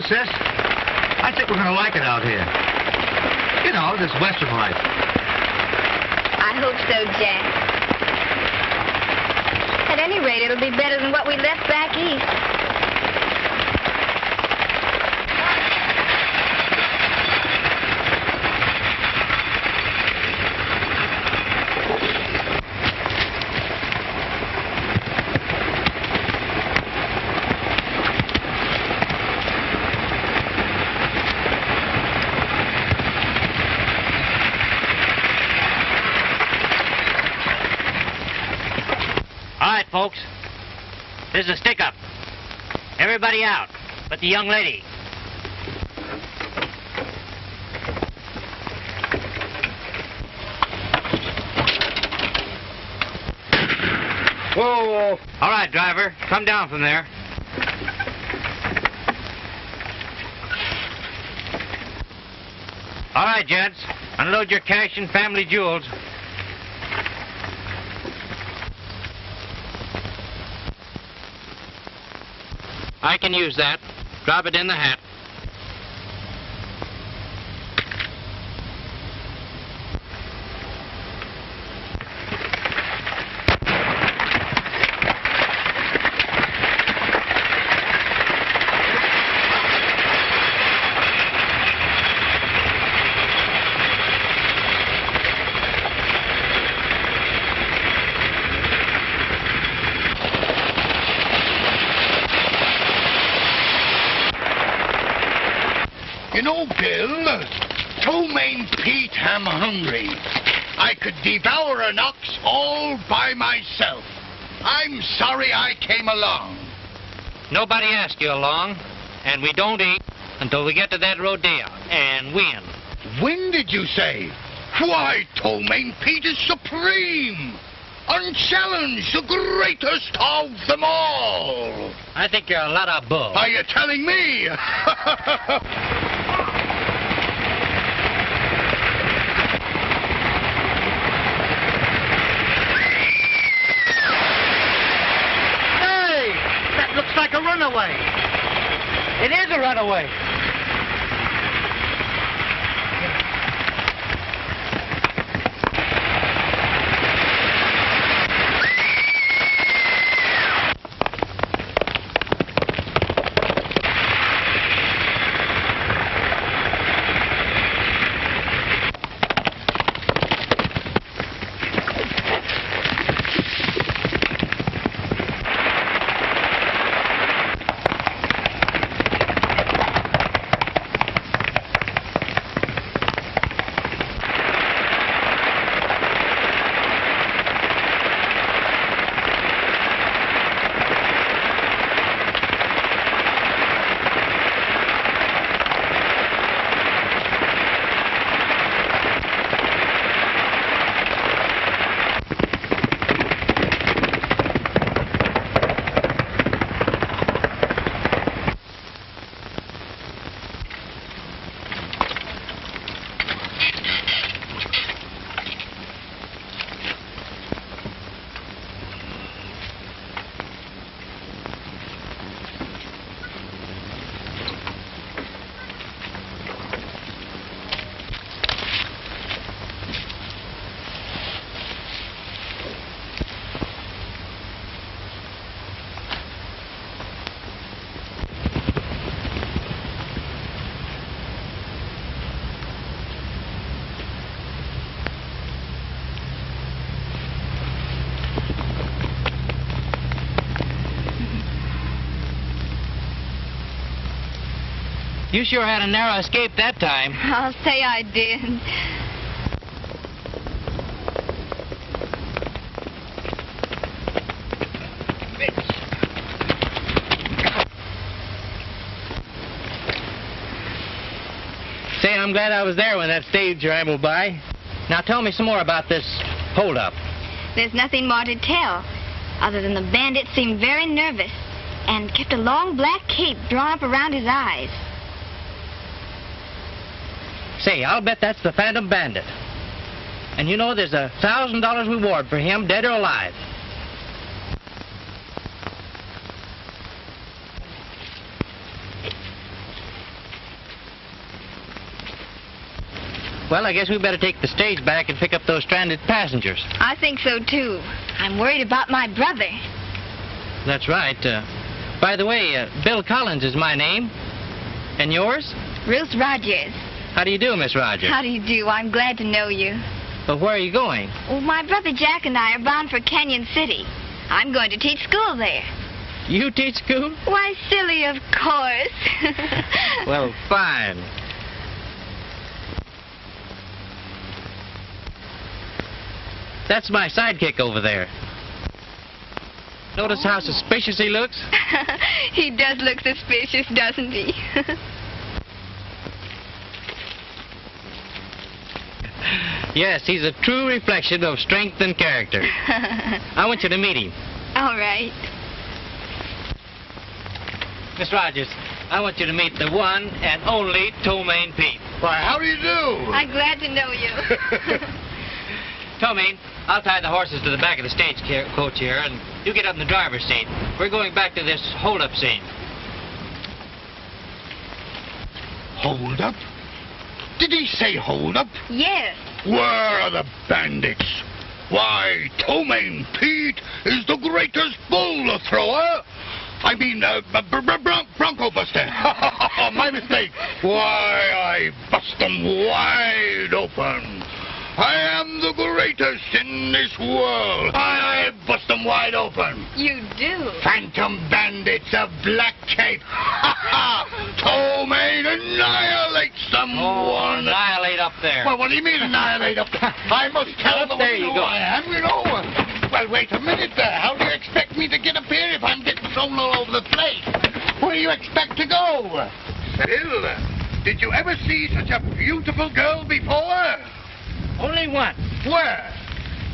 sis. I think we're going to like it out here. You know, this Western life. I hope so, Jack. At any rate, it'll be better than what we left back east. Folks, there's a stick-up. Everybody out, but the young lady. Whoa! All right, driver, come down from there. All right, gents, unload your cash and family jewels. I can use that. Drop it in the hat. You know, Bill, Ptomaine Pete, I'm hungry. I could devour an ox all by myself. I'm sorry I came along. Nobody asked you along, and we don't eat until we get to that rodeo and win. Win, did you say? Why, Ptomaine Pete is supreme. Unchallenged, the greatest of them all. I think you're a lot of bull. Are you telling me? Looks like a runaway. It is a runaway. You sure had a narrow escape that time. I'll say I did. Say, I'm glad I was there when that stage rambled by. Now tell me some more about this holdup. There's nothing more to tell, other than the bandit seemed very nervous and kept a long black cape drawn up around his eyes. Say, I'll bet that's the Phantom Bandit. And you know there's a $1,000 reward for him, dead or alive. Well, I guess we better take the stage back and pick up those stranded passengers. I think so, too. I'm worried about my brother. That's right. By the way, Bill Collins is my name. And yours? Ruth Rogers. How do you do, Miss Rogers? How do you do? I'm glad to know you. But where are you going? Well, my brother Jack and I are bound for Canyon City. I'm going to teach school there. You teach school? Why, silly, of course. Well, fine. That's my sidekick over there. Notice how suspicious he looks? He does look suspicious, doesn't he? Yes, he's a true reflection of strength and character. I want you to meet him. All right. Miss Rogers, I want you to meet the one and only Tomaine Pete. Why, how do you do? I'm glad to know you. Tomaine, I'll tie the horses to the back of the stagecoach here, and you get up in the driver's seat. We're going back to this hold-up scene. Hold up? Did he say hold up? Yes. Where are the bandits? Why, Tomaine Pete is the greatest bull thrower. I mean, bronco buster. My mistake. Why, I bust them wide open. I am the greatest in this world. I bust them wide open. You do? Phantom bandits of black cape. Tomaine annihilates them. Oh, annihilate up there. Well, what do you mean annihilate up there? I must tell them there you who go. I am, you know. Well, wait a minute there. How do you expect me to get up here if I'm getting thrown all over the place? Where do you expect to go? Bill, did you ever see such a beautiful girl before? Only one. Where?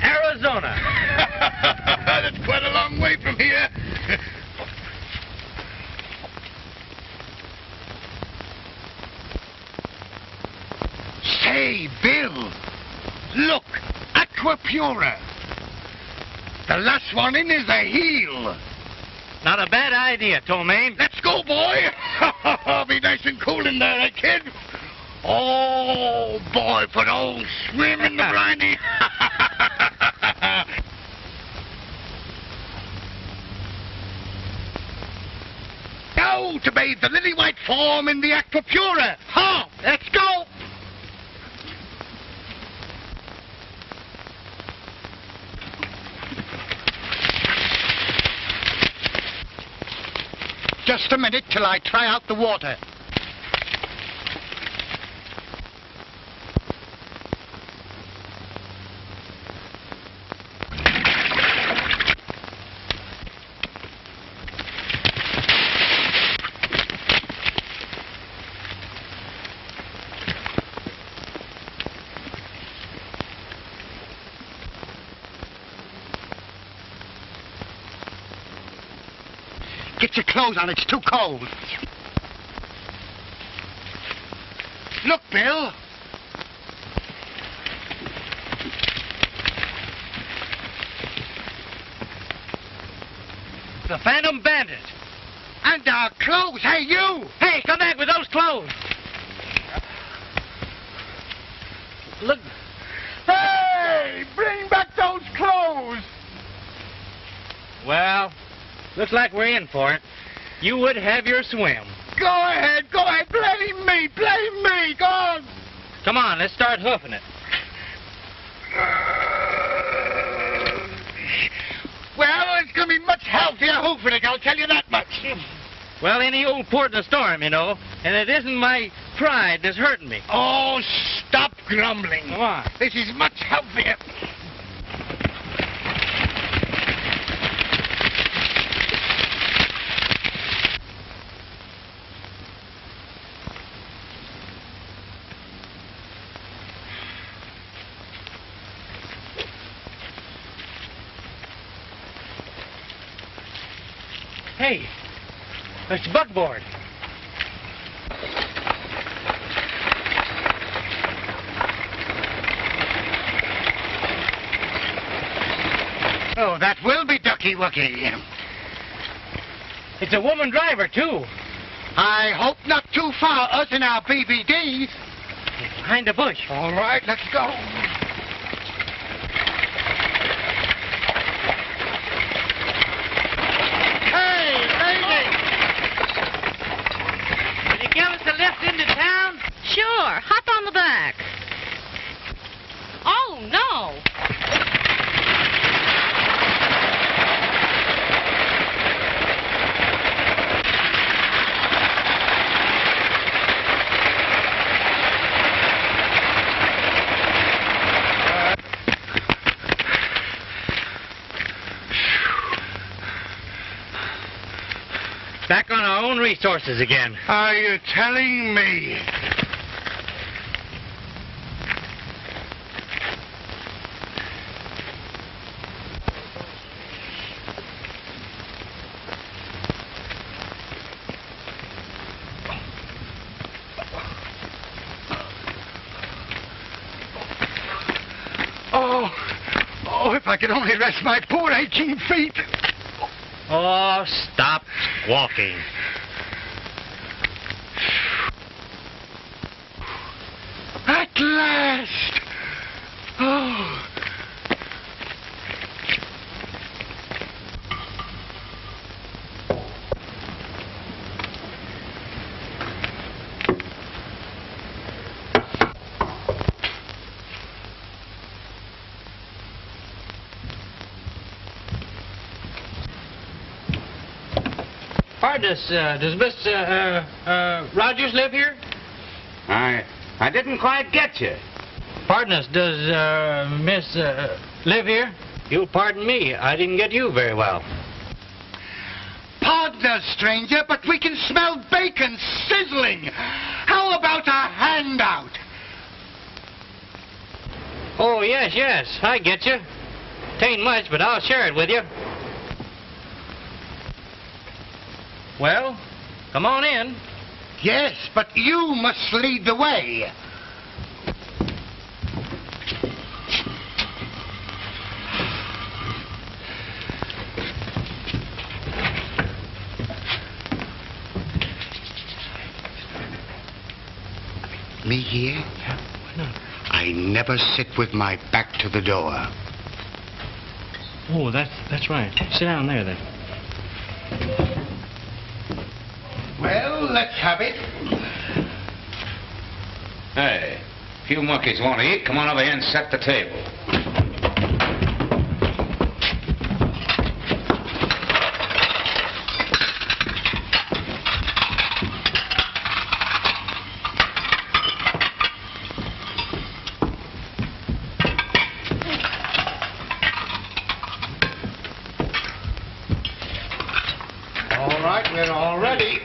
Arizona. That's quite a long way from here. Say, Bill, look, Aqua Pura. The last one in is a heel. Not a bad idea, Tomaine. Let's go, boy. I'll be nice and cool in there, eh, kid? Oh, boy, for the old swim in the briny. Now to bathe the lily white form in the Aqua Pura. Ha! Let's go. Just a minute till I try out the water. Get your clothes on, it's too cold. Look, Bill. The Phantom Bandit. And our clothes. Hey, you! Hey, come back with those clothes. Look. Hey! Bring back those clothes! Well, looks like we're in for it. You would have your swim. Go ahead, blame me, go on! Come on, let's start hoofing it. Well, it's going to be much healthier hoofing it, I'll tell you that much. Well, any old port in a storm, you know, and it isn't my pride that's hurting me. Oh, stop grumbling. Come on. This is much healthier. Hey, it's buckboard. Oh, that will be ducky-wucky. It's a woman driver, too. I hope not too far, us and our BBDs. behind the bush. All right, let's go. Hey, lady! Will you give us a lift into town? Sure. Hop on the back. Oh, no. Back on our own resources again. Are you telling me? Oh, if I could only rest my poor aching feet. Oh, stop walking. At last! Oh. Pardon us, does Miss Rogers live here? I didn't quite get you. Pardon us, does Miss live here? You'll pardon me, I didn't get you very well. Pardon us, stranger, but we can smell bacon sizzling. How about a handout? Oh, yes, I get you. Tain't much, but I'll share it with you. Well, come on in. Yes, but you must lead the way. Me here? Yeah, why not? I never sit with my back to the door. Oh, that's right. Sit down there, then. Well, let's have it. Hey, if you monkeys want to eat, come on over here and set the table. All right, we're all ready.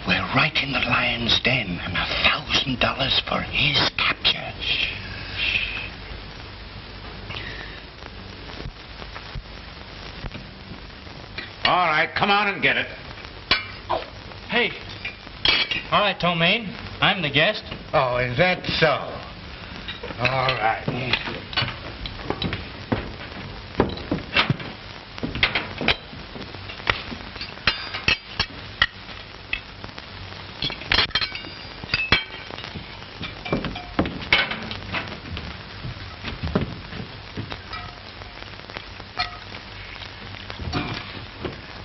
We're right in the lion's den, and $1,000 for his capture. All right, come on and get it. Hey. All right, Tomaine. I'm the guest. Oh, is that so? All right.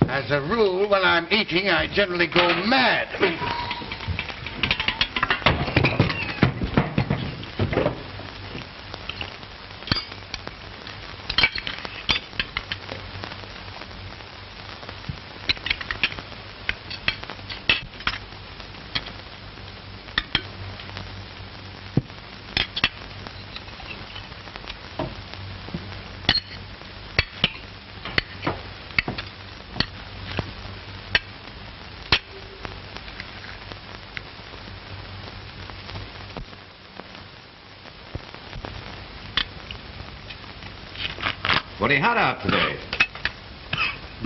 As a rule, when I'm eating, I generally go mad. Pretty hot out today.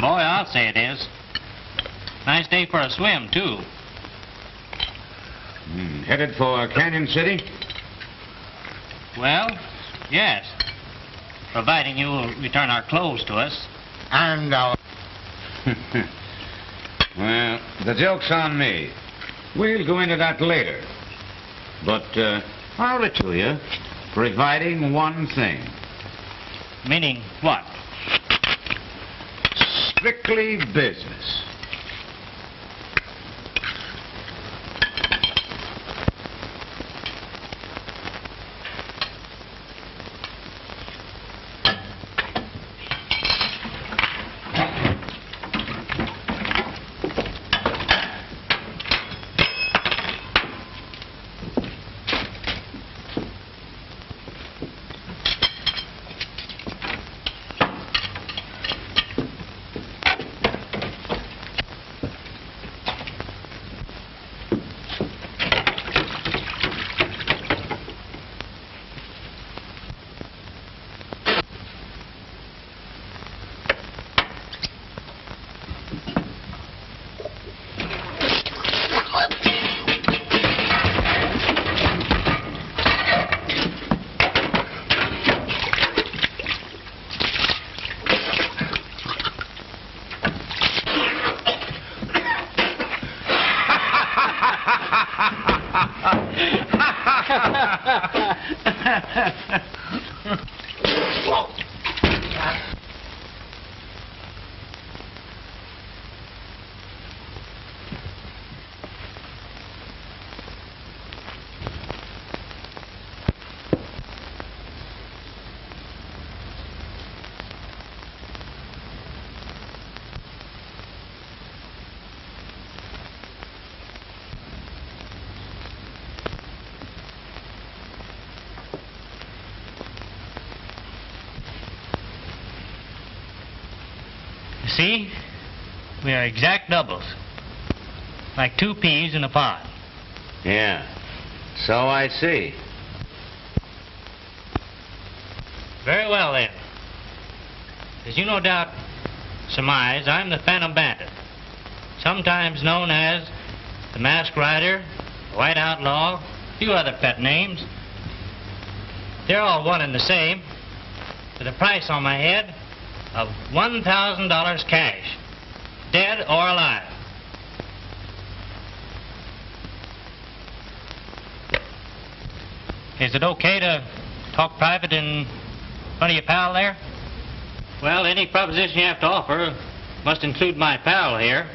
Boy, I'll say it is. Nice day for a swim, too. Headed for Canyon City? Well, yes. Providing you will return our clothes to us. And our... Well, the joke's on me. We'll go into that later. But I'll owe it to you, providing one thing. Meaning what? Strictly business. See? We are exact doubles. Like two peas in a pod. Yeah, so I see. Very well, then. As you no doubt surmise, I'm the Phantom Bandit, sometimes known as the Masked Rider, the White Outlaw, a few other pet names. They're all one and the same, with a price on my head of $1,000 cash, dead or alive. Is it okay to talk private in front of your pal there? Well, any proposition you have to offer must include my pal here.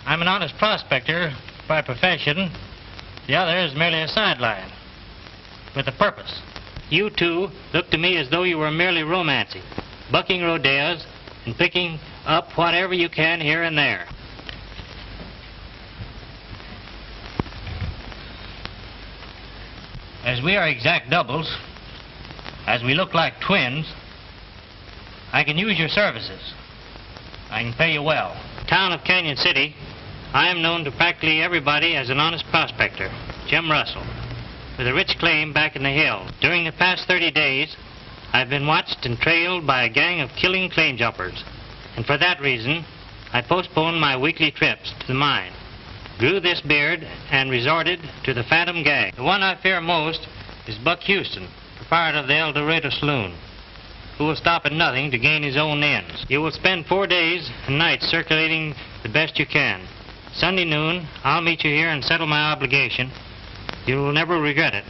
I'm an honest prospector by profession. The other is merely a sideline, with a purpose. You two look to me as though you were merely romancing, bucking rodeos, and picking up whatever you can here and there. As we are exact doubles, as we look like twins, I can use your services. I can pay you well. Town of Canyon City, I am known to practically everybody as an honest prospector, Jim Russell, with a rich claim back in the hills. During the past 30 days, I've been watched and trailed by a gang of killing claim jumpers, and for that reason, I postponed my weekly trips to the mine, grew this beard, and resorted to the Phantom Gang. The one I fear most is Buck Houston, proprietor of the El Dorado Saloon, who will stop at nothing to gain his own ends. You will spend 4 days and nights circulating the best you can. Sunday noon, I'll meet you here and settle my obligation. You will never regret it.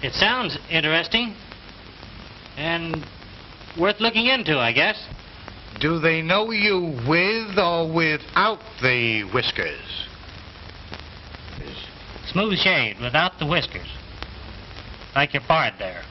It sounds interesting and worth looking into, I guess. Do they know you with or without the whiskers? Smooth shave without the whiskers. Like your pard there.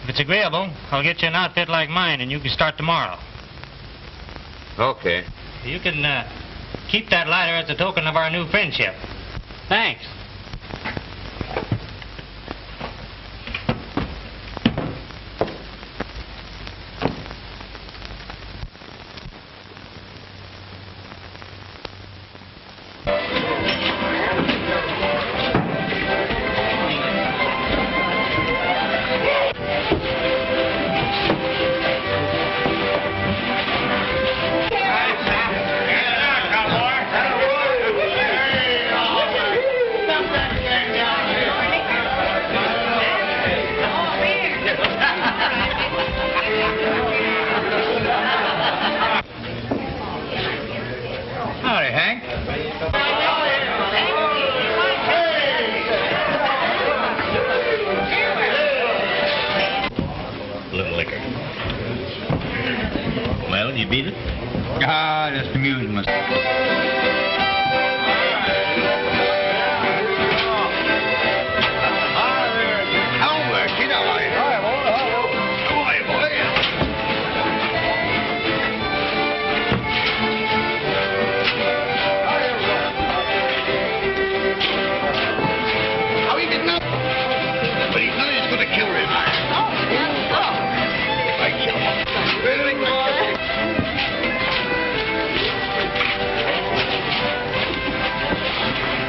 If it's agreeable, I'll get you an outfit like mine and you can start tomorrow. Okay. You can keep that lighter as a token of our new friendship. Thanks. you beat it? Ah, just amusing myself.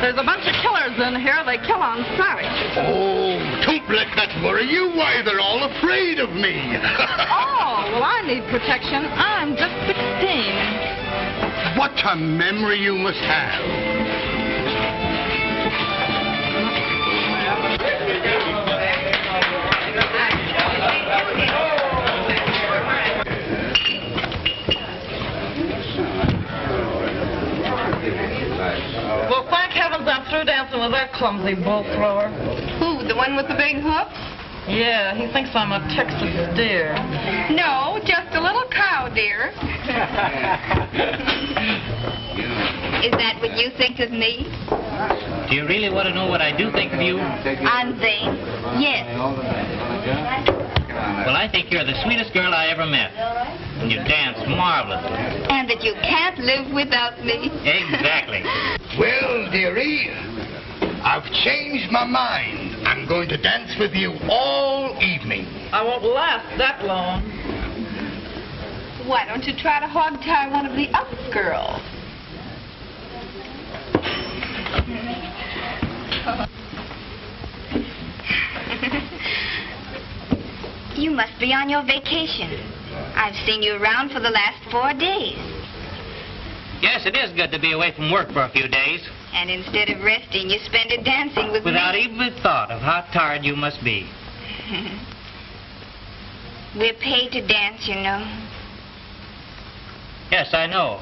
There's a bunch of killers in here. They kill on sight. Oh, don't let that worry you. Why, they're all afraid of me. Oh, well, I need protection. I'm just 16. What a memory you must have. Well, thank heavens I'm through dancing with that clumsy bull thrower. Who, the one with the big hoofs? Yeah, he thinks I'm a Texas deer. No, just a little cow, dear. Is that what you think of me? Do you really want to know what I do think of you? I'm vain. Yes. Well, I think you're the sweetest girl I ever met. And you dance marvelously. And that you can't live without me. Exactly. Well, dearie, I've changed my mind. I'm going to dance with you all evening. I won't last that long. Why don't you try to hog-tie one of the other girls? You must be on your vacation. I've seen you around for the last 4 days. Yes, it is good to be away from work for a few days. And instead of resting, you spend it dancing with Without me. even a thought of how tired you must be. We're paid to dance, you know. Yes, I know.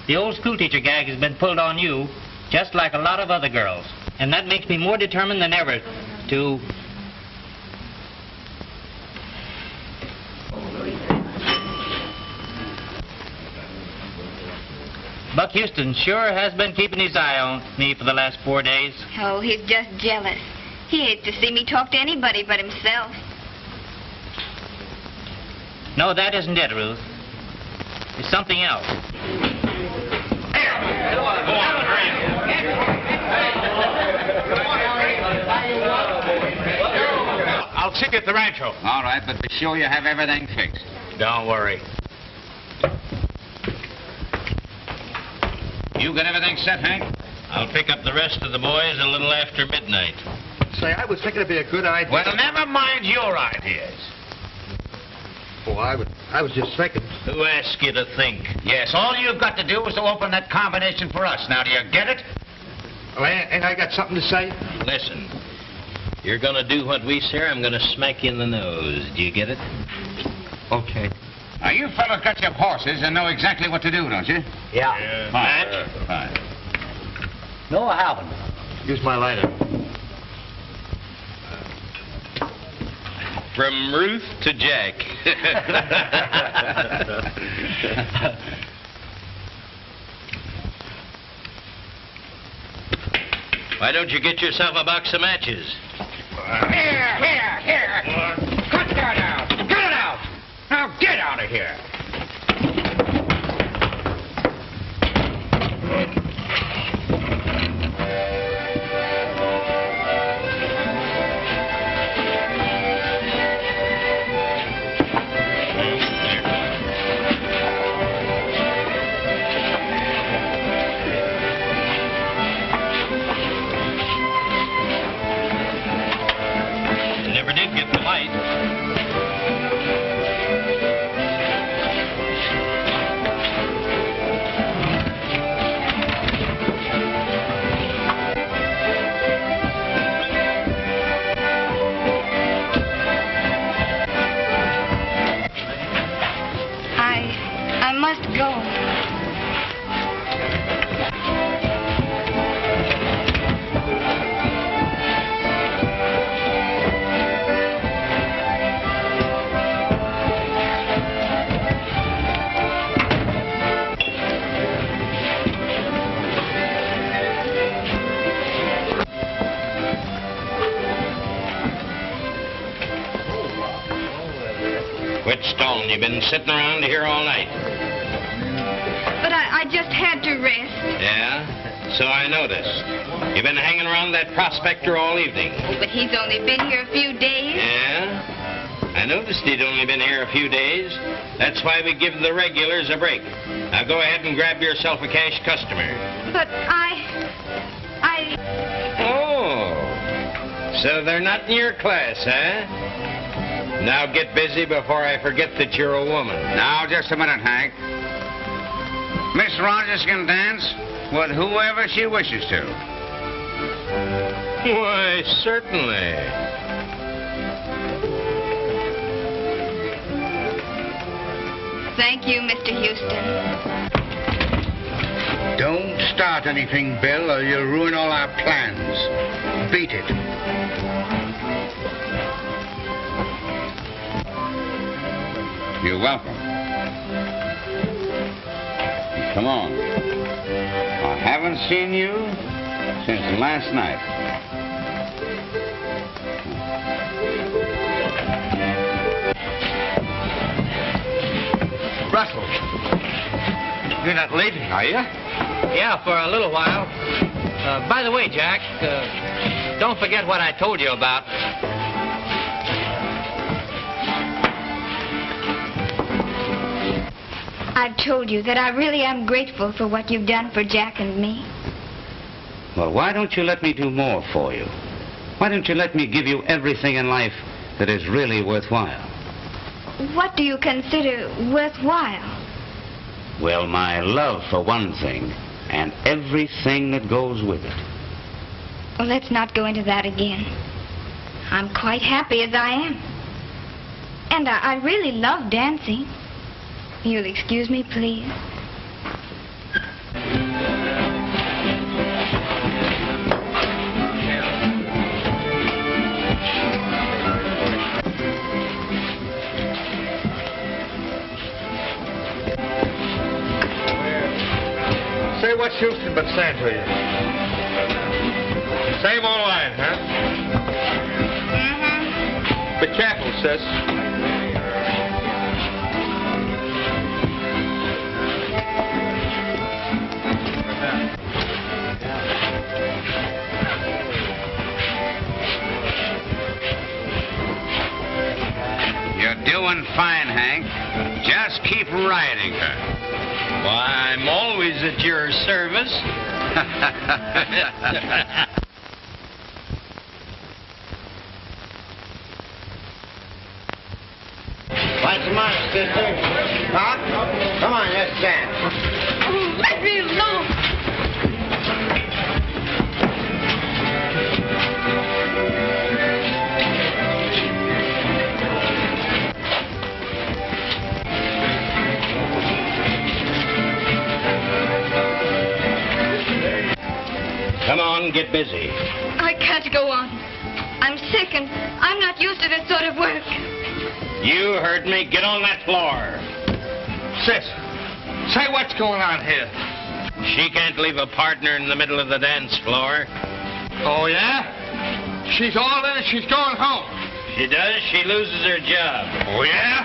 The old schoolteacher gag has been pulled on you, just like a lot of other girls. And that makes me more determined than ever to... Buck Houston sure has been keeping his eye on me for the last 4 days. Oh, he's just jealous. He hates to see me talk to anybody but himself. No, that isn't it, Ruth. It's something else. I'll see you at the rancho. All right, but be sure you have everything fixed. Don't worry. You got everything set, Hank? I'll pick up the rest of the boys a little after midnight. Say, I was thinking it'd be a good idea. Well, never mind your ideas. Oh, I was just thinking. Who asked you to think? Yes, all you've got to do is to open that combination for us. Now, do you get it? Well, ain't I got something to say? Listen, you're gonna do what we say, or I'm gonna smack you in the nose. Do you get it? Okay. Now, you fellows got your horses and know exactly what to do, don't you? Yeah. Fine. Fine. No, I haven't. Use my lighter. From Ruth to Jack. Why don't you get yourself a box of matches? Here. Cut that out. Get it out. Now, get out of here. Never did get the light. I must go. stalling. You've been sitting around here all night. But I just had to rest. Yeah? So I noticed. You've been hanging around that prospector all evening. But he's only been here a few days. Yeah? I noticed he'd only been here a few days. That's why we give the regulars a break. Now go ahead and grab yourself a cash customer. But Oh. So they're not in your class, huh? Now get busy before I forget that you're a woman. Now, just a minute, Hank. Miss Rogers can dance with whoever she wishes to. Why, certainly. Thank you, Mr. Houston. Don't start anything, Bill, or you'll ruin all our plans. Beat it. You're welcome. Come on. I haven't seen you since last night. Russell, you're not leaving, are you? Yeah, for a little while. By the way, Jack, don't forget what I told you about. I've told you that I really am grateful for what you've done for Jack and me. Well, why don't you let me do more for you? Why don't you let me give you everything in life that is really worthwhile? What do you consider worthwhile? Well, my love for one thing, and everything that goes with it. Well, let's not go into that again. I'm quite happy as I am. And I really love dancing. You'll excuse me, please? Say, what's Houston been saying to you? Same old line, huh? Mm-hmm. Be careful, sis. You're doing fine, Hank. Just keep riding her. Why, I'm always at your service. What's the matter, sister? Huh? Come on, let's dance. Let me alone! Come on, get busy. I can't go on. I'm sick and I'm not used to this sort of work. You heard me. Get on that floor. Sis, say what's going on here? She can't leave a partner in the middle of the dance floor. Oh, yeah? She's all in and she's going home. She does, she loses her job. Oh, yeah?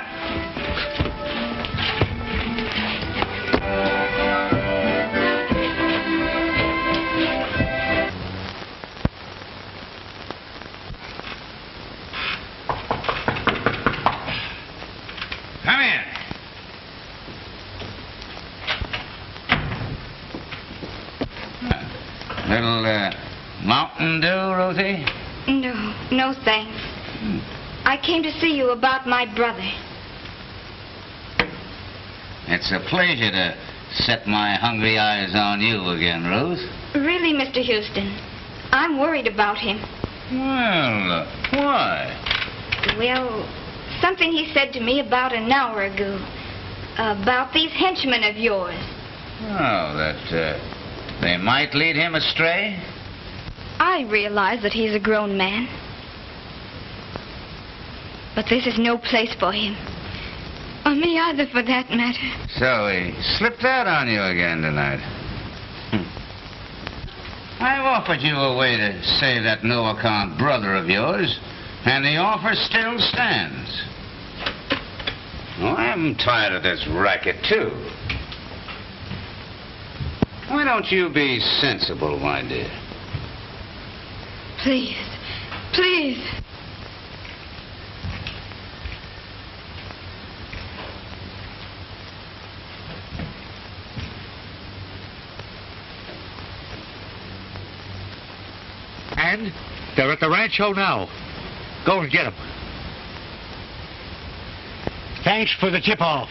Come in. Little Mountain Dew, Ruthie? No, thanks. I came to see you about my brother. It's a pleasure to set my hungry eyes on you again, Ruth. Really, Mr. Houston, I'm worried about him. Well, why? Well, something he said to me about an hour ago. About these henchmen of yours. Oh, that they might lead him astray? I realize that he's a grown man. But this is no place for him. Or me either, for that matter. So he slipped out on you again tonight. I've offered you a way to save that no-account brother of yours, and the offer still stands. Oh, I'm tired of this racket, too. Why don't you be sensible, my dear? Please. Please. And they're at the rancho now. Go and get them. Thanks for the tip-off.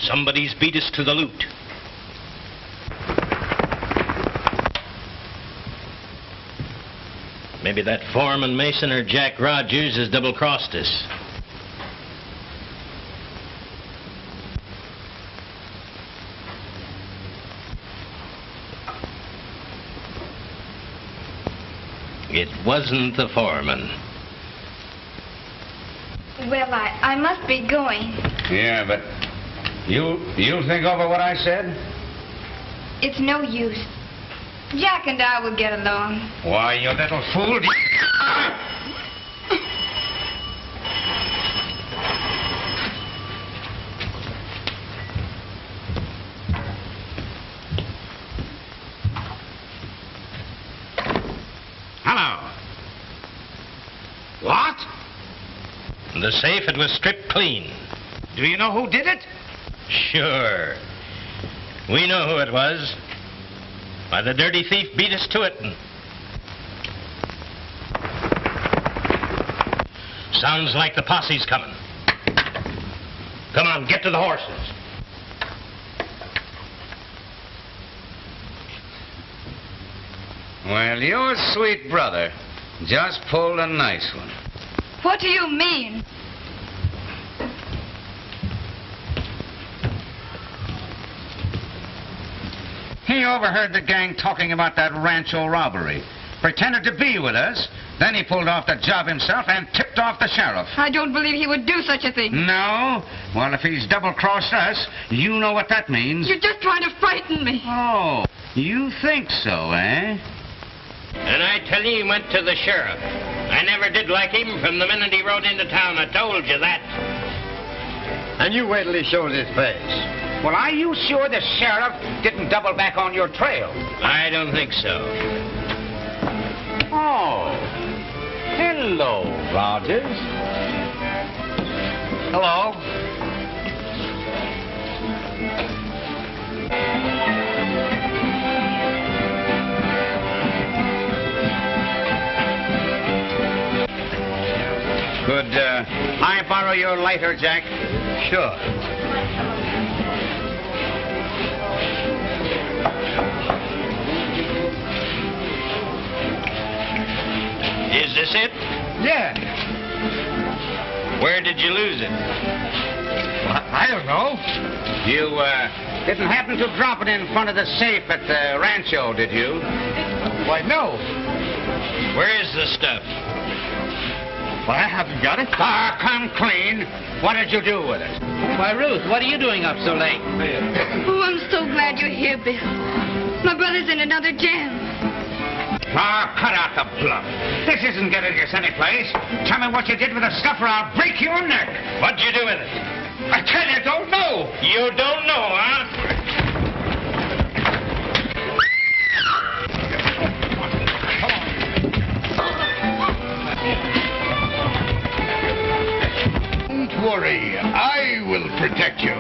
Somebody's beat us to the loot. Maybe that foreman Mason or Jack Rogers has double-crossed us. It wasn't the foreman. Well, I must be going. Yeah, but you'll think over what I said? It's no use. Jack and I will get along. Why, you little fool. Hello. What? The safe, it was stripped clean. Do you know who did it? Sure. We know who it was. Why, the dirty thief beat us to it. Sounds like the posse's coming. Come on, get to the horses. Well, your sweet brother just pulled a nice one. What do you mean? He overheard the gang talking about that rancho robbery. Pretended to be with us. Then he pulled off the job himself and tipped off the sheriff. I don't believe he would do such a thing. No? Well, if he's double-crossed us, you know what that means. You're just trying to frighten me. Oh, you think so, eh? And I tell you, he went to the sheriff. I never did like him from the minute he rode into town. I told you that. And you wait till he shows his face. Well, are you sure the sheriff didn't double back on your trail? I don't think so. Oh. Hello, Rogers. Hello. Could I borrow your lighter, Jack? Sure. Is this it? Yeah. Where did you lose it? I don't know. You didn't happen to drop it in front of the safe at the rancho, did you? Why, no. Where is the stuff? Well, I haven't got it. Ah, come clean. What did you do with it? Why, Ruth, what are you doing up so late? Oh, I'm so glad you're here, Bill. My brother's in another jam. Ah, cut out the bluff. This isn't getting us anyplace. Tell me what you did with the stuff or I'll break your neck. What'd you do with it? I tell you, don't know. You don't know, huh? Don't worry. I will protect you.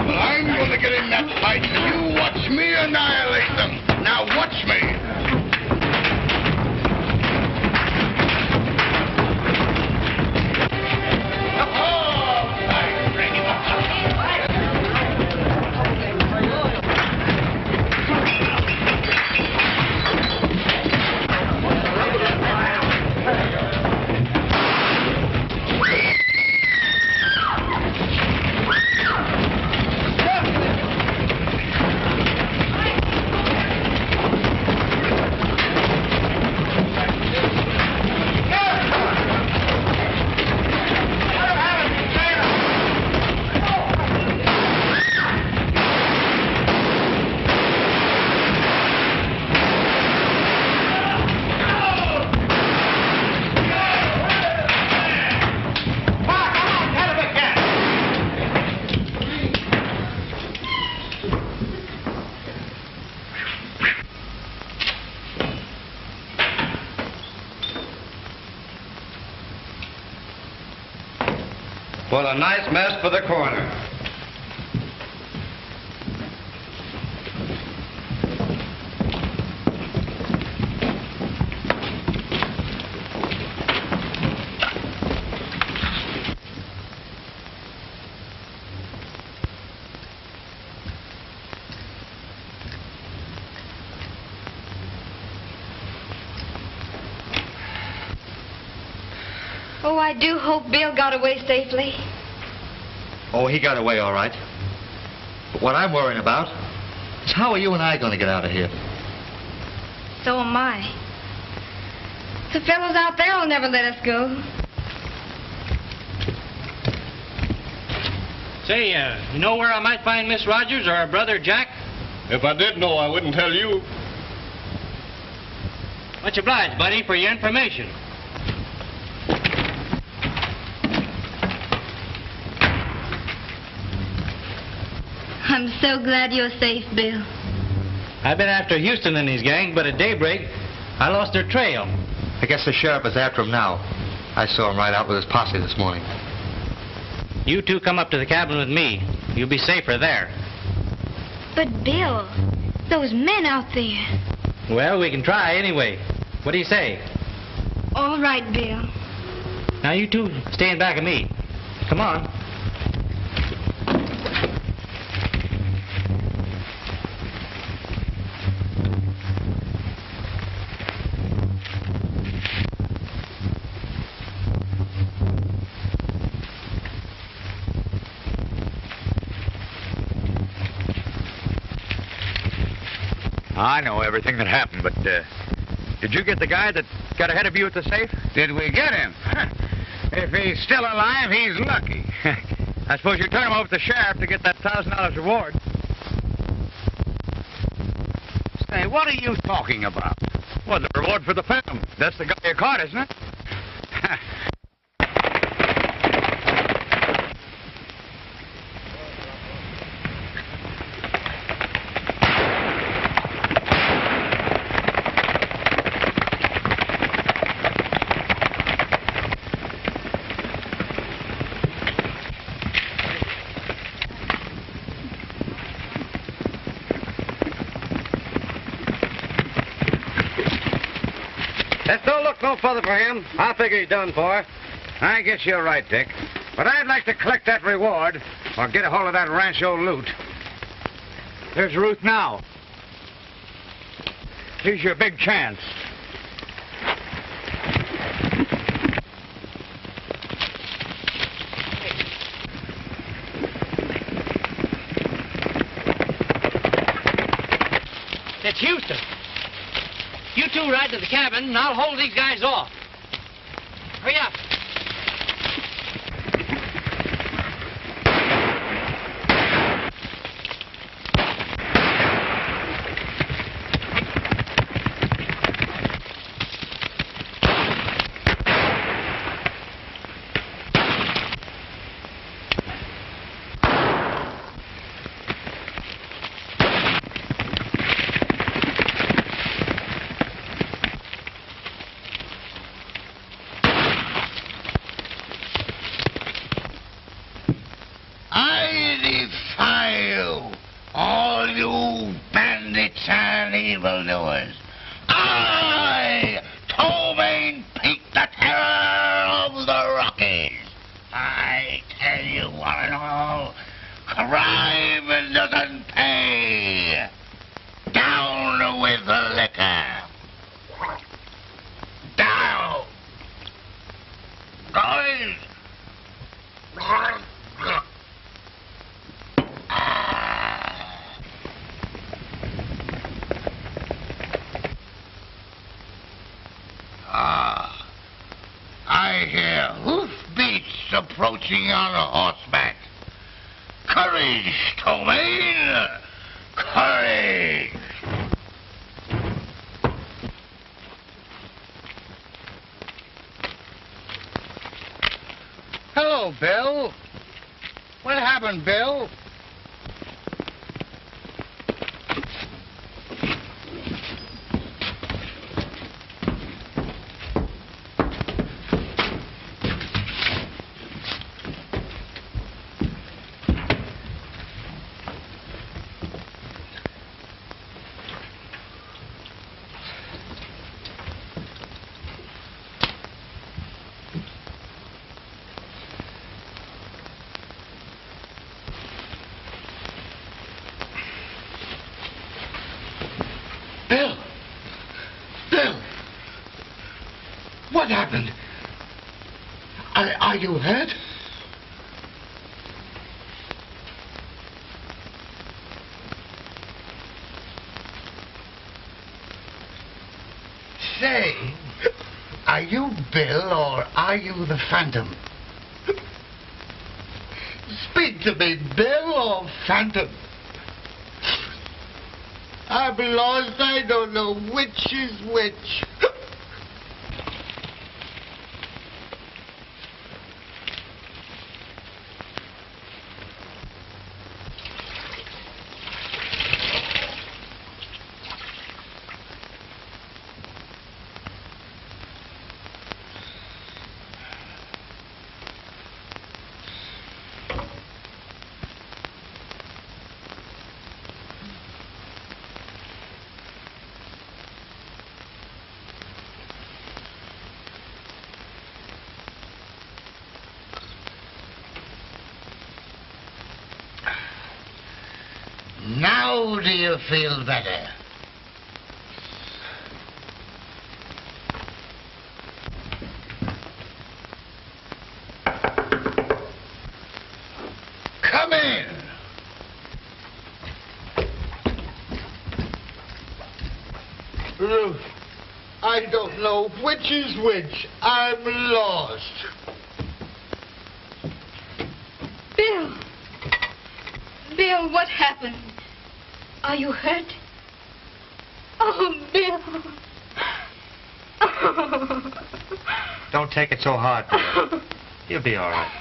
Well, I'm going to get in that fight, and you watch me annihilate them. Now watch me. What a nice mess for the corner. Oh, I do hope Bill got away safely. Oh, he got away all right. But what I'm worrying about is how are you and I going to get out of here? So am I. The fellows out there will never let us go. Say, you know where I might find Miss Rogers or her brother Jack? If I did know, I wouldn't tell you. Much obliged, buddy, for your information. I'm so glad you're safe, Bill. I've been after Houston and his gang, but at daybreak, I lost their trail. I guess the sheriff is after him now. I saw him ride out with his posse this morning. You two come up to the cabin with me. You'll be safer there. But, Bill, those men out there. Well, we can try anyway. What do you say? All right, Bill. Now, you two stay in back of me. Come on. I know everything that happened, but did you get the guy that got ahead of you at the safe? Did we get him? If he's still alive, he's lucky. I suppose you turned him over to the sheriff to get that $1,000 reward. Say, what are you talking about? Well, the reward for the phantom. That's the guy you caught, isn't it? Let's don't look no further for him. I figure he's done for. I guess you're right, Dick. But I'd like to collect that reward or get a hold of that rancho loot. There's Ruth now. Here's your big chance. It's Houston. You two ride to the cabin, and I'll hold these guys off. Hurry up. I defy you, all you bandits and evildoers. I, Tobin Pete, the terror of the Rockies. I tell you one and all, crime doesn't pay. Down with the liquor. Down. Guys. I hear hoofbeats approaching on a horseback. Courage, Tobin! Courage! Hello, Bill. What happened, Bill? What happened? Are you hurt? Say, are you Bill or are you the Phantom? Speak to me, Bill or Phantom. I'm lost. I don't know which is which. Now do you feel better? Come in. Ruth, I don't know which is which. I'm lost. Bill! Bill, what happened? Are you hurt? Oh, Bill. Oh. Don't take it so hard, Bill. You'll be all right.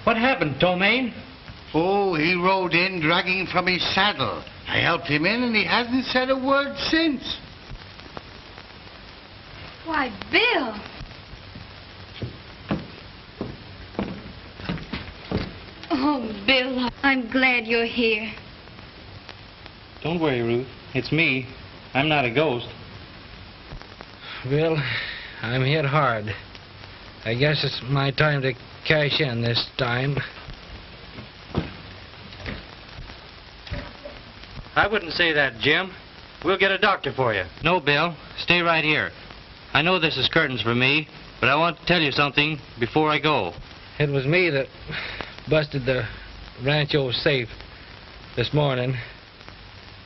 What happened, Tomaine? Oh, he rode in dragging from his saddle. I helped him in and he hasn't said a word since. Why, Bill. Oh, Bill, I'm glad you're here. Don't worry, Ruth. It's me. I'm not a ghost. Bill, I'm hit hard. I guess it's my time to cash in this time. I wouldn't say that, Jim. We'll get a doctor for you. No, Bill. Stay right here. I know this is curtains for me, but I want to tell you something before I go. It was me that busted the Rancho safe this morning.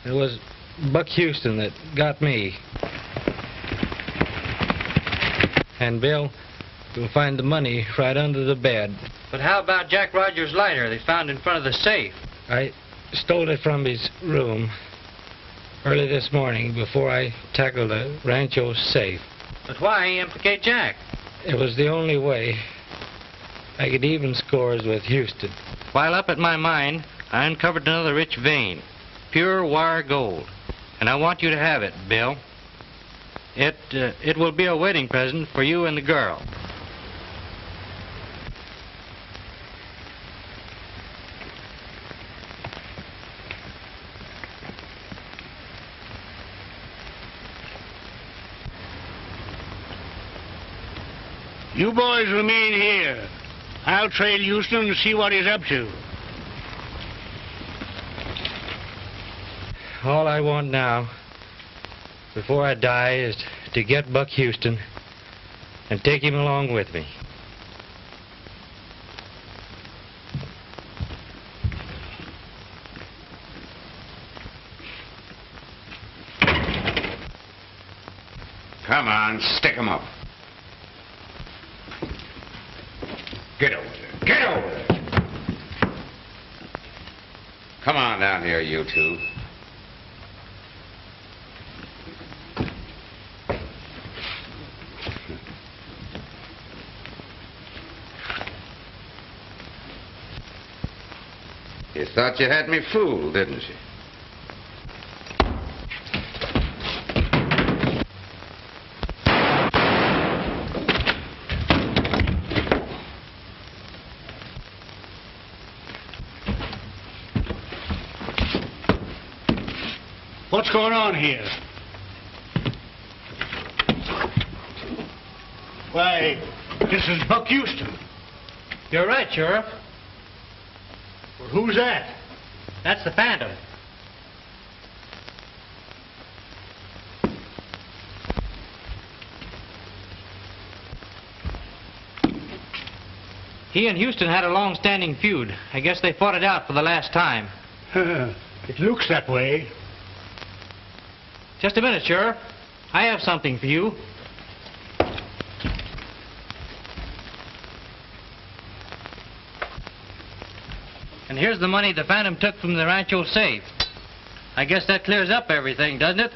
It was Buck Houston that got me. And, Bill, you'll find the money right under the bed. But how about Jack Rogers' lighter they found in front of the safe? I stole it from his room early this morning before I tackled the Rancho safe. But why implicate Jack? It was the only way I could even scores with Houston. While up at my mine, I uncovered another rich vein, pure wire gold. And I want you to have it, Bill. It will be a wedding present for you and the girl. You boys remain here. I'll trail Houston and see what he's up to. All I want now, before I die, is to get Buck Houston and take him along with me. Come on, stick 'em up. Get over there. Get over there. Come on down here, you two. You thought you had me fooled, didn't you? What's going on here? Why, this is Buck Houston. You're right, Sheriff. Well, who's that? That's the Phantom. He and Houston had a long-standing feud. I guess they fought it out for the last time. It looks that way. Just a minute, Sheriff. I have something for you. And here's the money the Phantom took from the Rancho safe. I guess that clears up everything, doesn't it?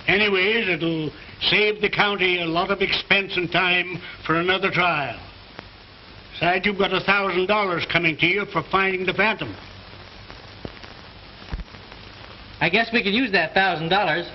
Anyways, it'll save the county a lot of expense and time for another trial. Besides, you've got $1,000 coming to you for finding the Phantom. I guess we can use that $1,000.